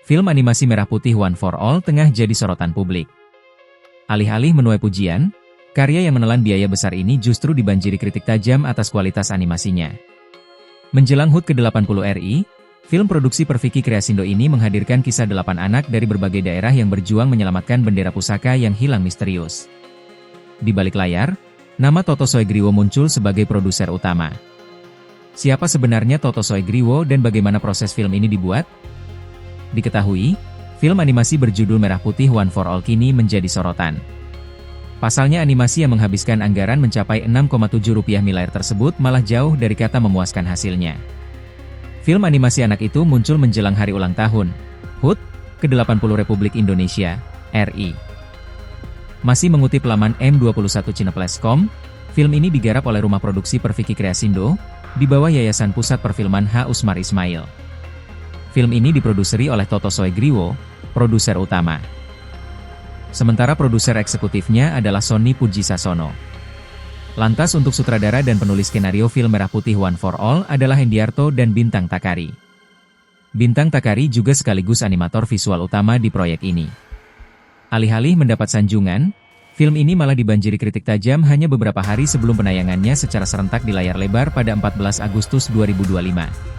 Film animasi merah putih One for All tengah jadi sorotan publik. Alih-alih menuai pujian, karya yang menelan biaya besar ini justru dibanjiri kritik tajam atas kualitas animasinya. Menjelang HUT ke-80 RI, film produksi Perfiki Kreasindo ini menghadirkan kisah 8 anak dari berbagai daerah yang berjuang menyelamatkan bendera pusaka yang hilang misterius. Di balik layar, nama Toto Soegriwo muncul sebagai produser utama. Siapa sebenarnya Toto Soegriwo dan bagaimana proses film ini dibuat? Diketahui, film animasi berjudul Merah Putih One for All kini menjadi sorotan. Pasalnya animasi yang menghabiskan anggaran mencapai Rp6,7 miliar tersebut malah jauh dari kata memuaskan hasilnya. Film animasi anak itu muncul menjelang hari ulang tahun HUT ke-80 Republik Indonesia, RI. Masih mengutip laman M21Cineplex.com, film ini digarap oleh rumah produksi Perfiki Kreasindo, di bawah Yayasan Pusat Perfilman H. Usmar Ismail. Film ini diproduseri oleh Toto Soegriwo, produser utama. Sementara produser eksekutifnya adalah Sony Pujisasono. Lantas untuk sutradara dan penulis skenario film Merah Putih One for All adalah Hendiarto dan Bintang Takari. Bintang Takari juga sekaligus animator visual utama di proyek ini. Alih-alih mendapat sanjungan, film ini malah dibanjiri kritik tajam hanya beberapa hari sebelum penayangannya secara serentak di layar lebar pada 14 Agustus 2025.